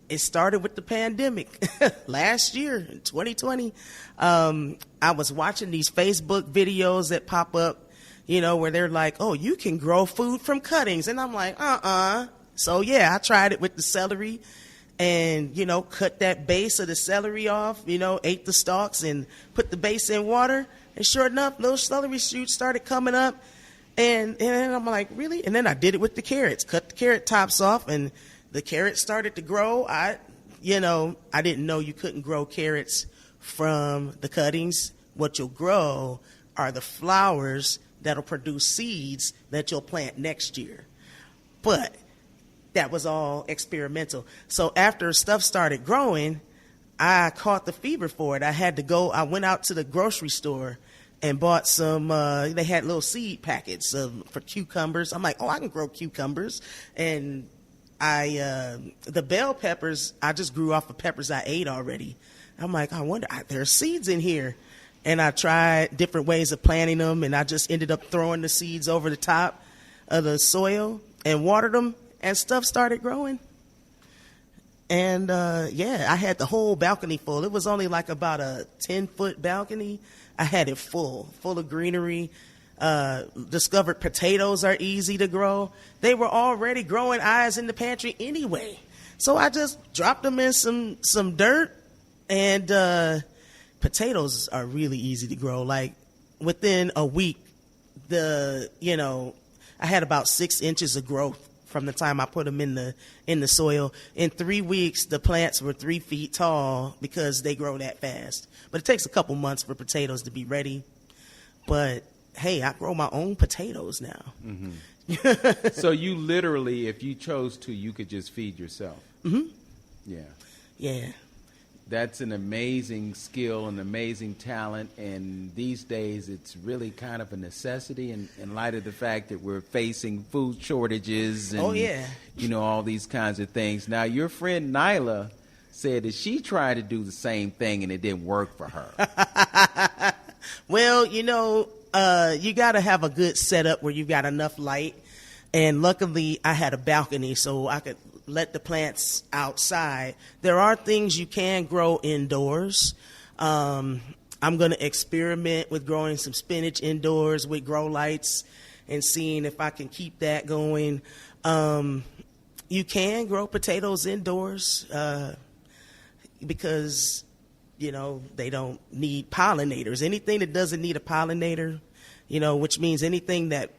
it started with the pandemic. Last year, in 2020, I was watching these Facebook videos that pop up, where they're like, oh, you can grow food from cuttings. And I'm like, So, yeah, I tried it with the celery and, cut that base of the celery off, ate the stalks and put the base in water. And sure enough, those celery shoots started coming up. And I'm like, really? And then I did it with the carrots, cut the carrot tops off, and the carrots started to grow. I didn't know you couldn't grow carrots from the cuttings. What you'll grow are the flowers that'll produce seeds that you'll plant next year. But that was all experimental. So after stuff started growing, I caught the fever for it. I went out to the grocery store and bought some, they had little seed packets for cucumbers. I'm like, oh, I can grow cucumbers. And the bell peppers, I just grew off of peppers I ate already. I'm like, I wonder, there's seeds in here. And I tried different ways of planting them, and I just ended up throwing the seeds over the top of the soil and watered them, and stuff started growing. And, I had the whole balcony full. It was only like about a 10-foot balcony. I had it full of greenery. Discovered potatoes are easy to grow. They were already growing eyes in the pantry anyway. So I just dropped them in some dirt, and potatoes are really easy to grow. Like within a week, I had about 6 inches of growth from the time I put them in the soil. In 3 weeks, the plants were 3 feet tall because they grow that fast. But it takes a couple months for potatoes to be ready. But hey, I grow my own potatoes now. Mm-hmm. So you literally, if you chose to, you could just feed yourself. Mm-hmm. Yeah. Yeah. That's an amazing skill, an amazing talent, and these days it's really kind of a necessity in light of the fact that we're facing food shortages and all these kinds of things. Now, your friend Nyla said that she tried to do the same thing and it didn't work for her. Well, you got to have a good setup where you've got enough light. And luckily, I had a balcony, so I could let the plants outside. There are things you can grow indoors. I'm going to experiment with growing some spinach indoors with grow lights and seeing if I can keep that going. You can grow potatoes indoors because, they don't need pollinators. Anything that doesn't need a pollinator, which means anything that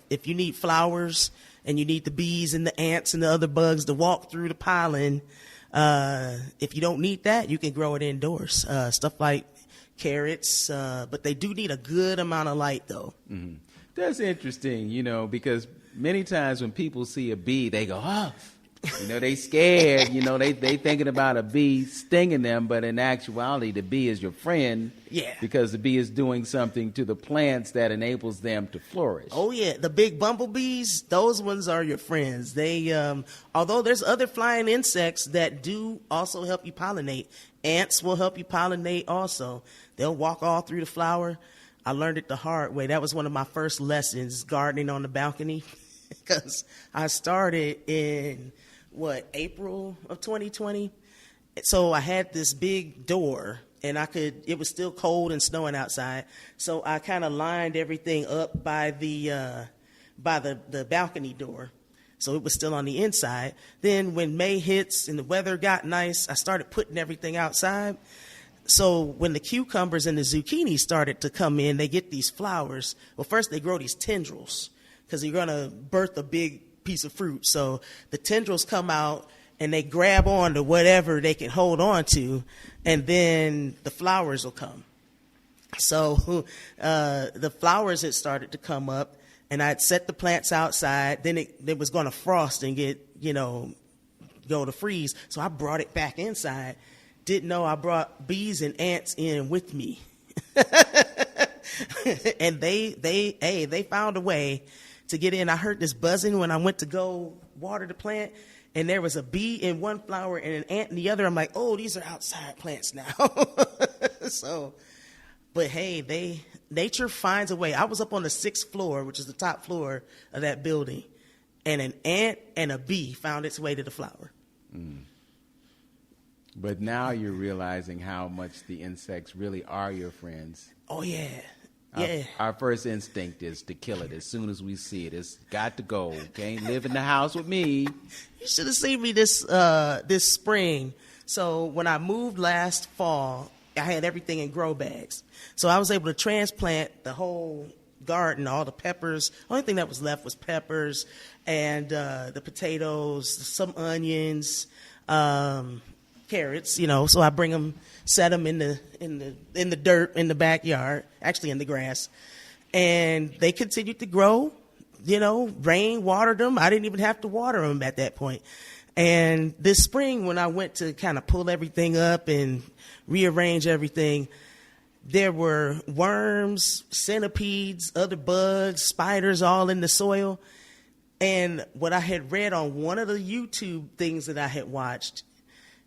if you need flowers and you need the bees and the ants and the other bugs to walk through the pollen, if you don't need that, you can grow it indoors. Stuff like carrots, but they do need a good amount of light, though. Mm-hmm. That's interesting, because many times when people see a bee, they go, oh, they scared, they thinking about a bee stinging them, but in actuality, the bee is your friend. Yeah. Because the bee is doing something to the plants that enables them to flourish. Oh, yeah. The big bumblebees, those ones are your friends. They, although there's other flying insects that do also help you pollinate. Ants will help you pollinate also. They'll walk all through the flower. I learned it the hard way. That was one of my first lessons, gardening on the balcony, because I started in, April of 2020. So I had this big door, and it was still cold and snowing outside. So I kind of lined everything up by the balcony door. So it was still on the inside. Then when May hits and the weather got nice, I started putting everything outside. So when the cucumbers and the zucchini started to come in, they get these flowers. Well, first they grow these tendrils because you're going to birth a big piece of fruit. So the tendrils come out and they grab on to whatever they can hold on to, and then the flowers will come. So the flowers had started to come up, and I'd set the plants outside. Then it was going to frost and go to freeze. So I brought it back inside. Didn't know I brought bees and ants in with me. And they found a way to get in. I heard this buzzing when I went to go water the plant, and there was a bee in one flower and an ant in the other. I'm like, oh, these are outside plants now. But hey, nature finds a way. I was up on the 6th floor, which is the top floor of that building, and an ant and a bee found its way to the flower. Mm. But now you're realizing how much the insects really are your friends. Oh, yeah. Yeah. Our first instinct is to kill it as soon as we see it. It's got to go. Can't live in the house with me. You should have seen me this spring. So when I moved last fall, I had everything in grow bags. So I was able to transplant the whole garden, all the peppers. The only thing that was left was peppers and the potatoes, some onions, carrots. So I bring them, set them in the dirt in the backyard, actually in the grass, and they continued to grow. Rain watered them. I didn't even have to water them at that point. And this spring, when I went to kind of pull everything up and rearrange everything, there were worms, centipedes, other bugs, spiders all in the soil. And what I had read on one of the YouTube things that I had watched,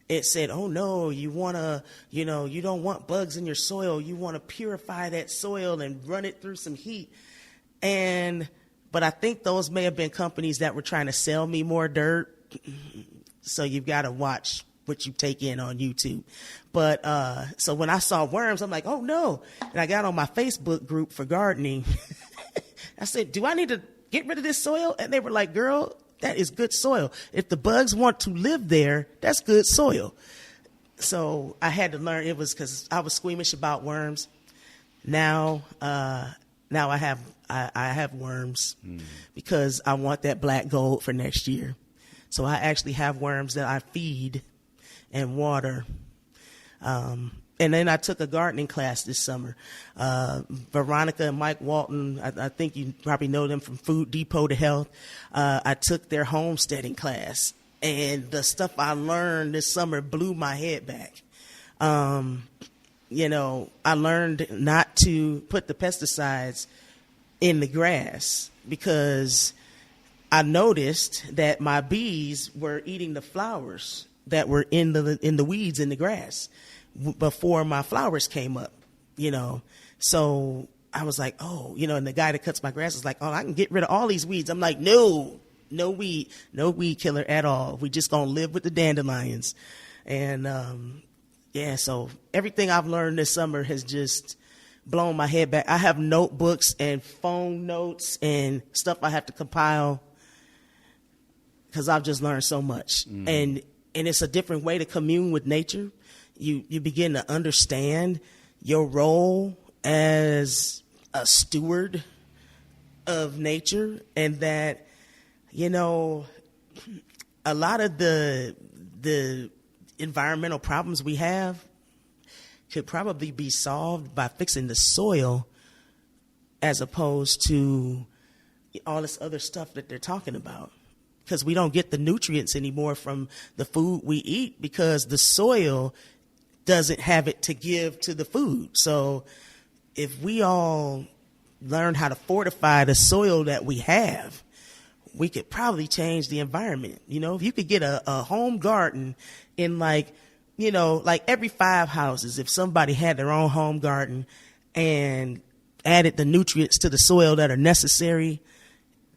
it said, oh, no, you don't want bugs in your soil. You want to purify that soil and run it through some heat. But I think those may have been companies that were trying to sell me more dirt. So you've got to watch what you take in on YouTube. But so when I saw worms, I'm like, oh, no. And I got on my Facebook group for gardening. I said, do I need to get rid of this soil? And they were like, girl, that is good soil. If the bugs want to live there, that's good soil. So I had to learn. It was because I was squeamish about worms. Now I have worms because I want that black gold for next year. So I actually have worms that I feed and water. And then I took a gardening class this summer. Veronica and Mike Walton, I think you probably know them from Food Depot to Health. I took their homesteading class, and the stuff I learned this summer blew my head back. I learned not to put the pesticides in the grass because I noticed that my bees were eating the flowers that were in the weeds in the grass before my flowers came up, So I was like, oh, and the guy that cuts my grass is like, oh, I can get rid of all these weeds. I'm like, no weed killer at all. We just gonna live with the dandelions. And so everything I've learned this summer has just blown my head back. I have notebooks and phone notes and stuff I have to compile because I've just learned so much. And it's a different way to commune with nature. You begin to understand your role as a steward of nature, and that, a lot of the environmental problems we have could probably be solved by fixing the soil as opposed to all this other stuff that they're talking about. Because we don't get the nutrients anymore from the food we eat because the soil doesn't have it to give to the food. So if we all learn how to fortify the soil that we have, we could probably change the environment. If you could get a home garden in like every 5 houses, if somebody had their own home garden and added the nutrients to the soil that are necessary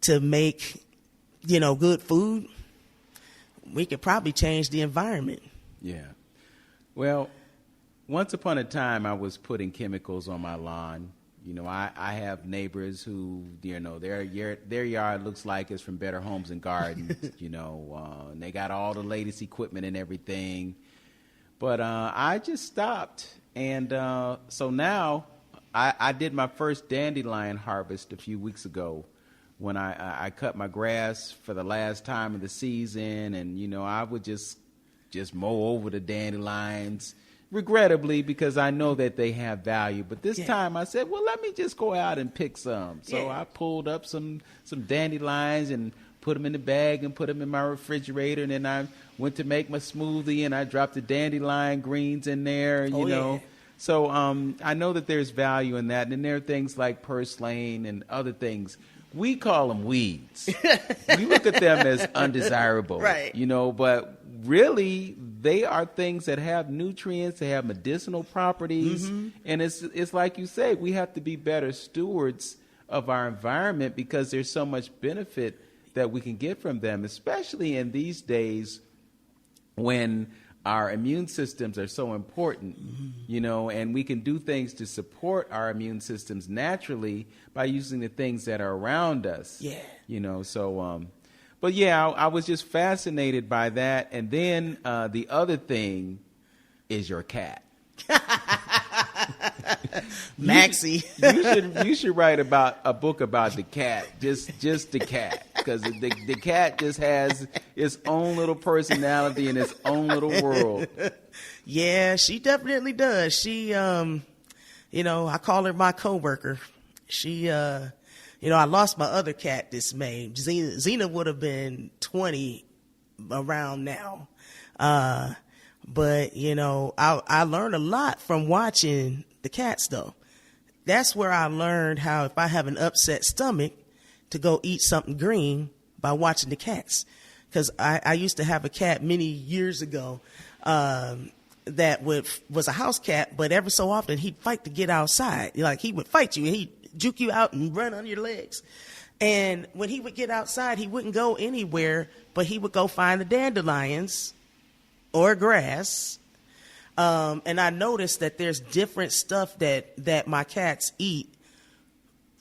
to make, good food, we could probably change the environment. Yeah. Well, once upon a time, I was putting chemicals on my lawn. I have neighbors who, their yard looks like it's from Better Homes and Gardens, and they got all the latest equipment and everything. But I just stopped. And so now I did my first dandelion harvest a few weeks ago when I cut my grass for the last time of the season. And, I would just mow over the dandelions, regrettably, because I know that they have value. But this time I said, well, let me just go out and pick some. So I pulled up some dandelions and put them in the bag and put them in my refrigerator. And then I went to make my smoothie and I dropped the dandelion greens in there, you know. So I know that there's value in that. And then there are things like purslane and other things. We call them weeds. We look at them as undesirable, right? But really they are things that have nutrients, they have medicinal properties, and it's like you say, we have to be better stewards of our environment because there's so much benefit that we can get from them, especially in these days when our immune systems are so important, and we can do things to support our immune systems naturally by using the things that are around us. But I was just fascinated by that. And then the other thing is your cat. Maxie. You should write about a book about the cat, just the cat, because the cat just has its own little personality and its own little world. Yeah, she definitely does. She, I call her my coworker. She, I lost my other cat this May. Xena would have been 20 around now. But, I learned a lot from watching the cats, though. That's where I learned how if I have an upset stomach to go eat something green by watching the cats. Because I used to have a cat many years ago that was a house cat, but every so often he'd fight to get outside. Like he would fight you and he'd juke you out and run on your legs. And when he would get outside, he wouldn't go anywhere, but he would go find the dandelions or grass. And I noticed that there's different stuff that my cats eat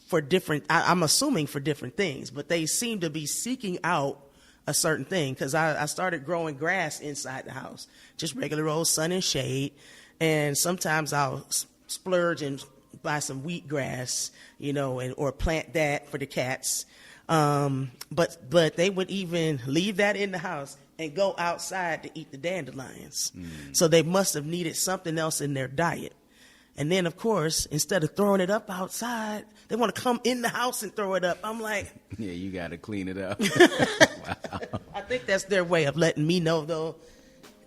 for different, I'm assuming for different things, but they seem to be seeking out a certain thing. Cause I started growing grass inside the house, just regular old sun and shade. And sometimes I'll splurge and buy some wheatgrass, or plant that for the cats. But they would even leave that in the house and go outside to eat the dandelions. So they must have needed something else in their diet. And then, of course, instead of throwing it up outside, they want to come in the house and throw it up. I'm like... Yeah, you got to clean it up. Wow. I think that's their way of letting me know, though,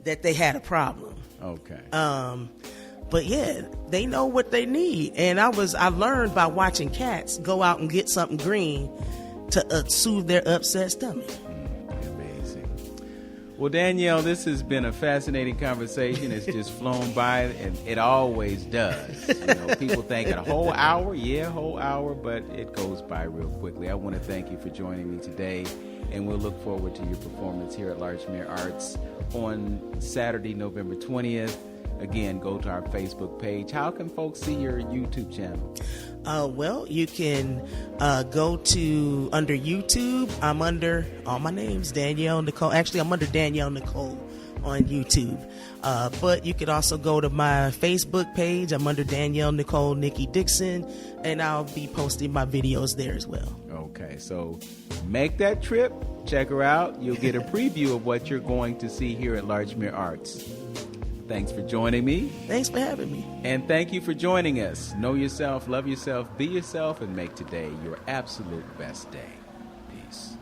that they had a problem. Okay. But yeah, they know what they need. And I learned by watching cats go out and get something green to soothe their upset stomach. Amazing. Well, Danielle, this has been a fascinating conversation. It's just flown by, and it always does. You know, people think a whole hour, but it goes by real quickly. I want to thank you for joining me today, and we'll look forward to your performance here at Larchmere Arts on Saturday, November 20th. Again, go to our Facebook page. How can folks see your YouTube channel? Well, you can go to under YouTube. I'm under all my names, Danielle Nicole. Actually, I'm under Danielle Nicole on YouTube. But you could also go to my Facebook page. I'm under Danielle Nicole Nikki Dixon, and I'll be posting my videos there as well. Okay, so make that trip. Check her out. You'll get a preview of what you're going to see here at Larchmere Arts. Thanks for joining me. Thanks for having me. And thank you for joining us. Know yourself, love yourself, be yourself, and make today your absolute best day. Peace.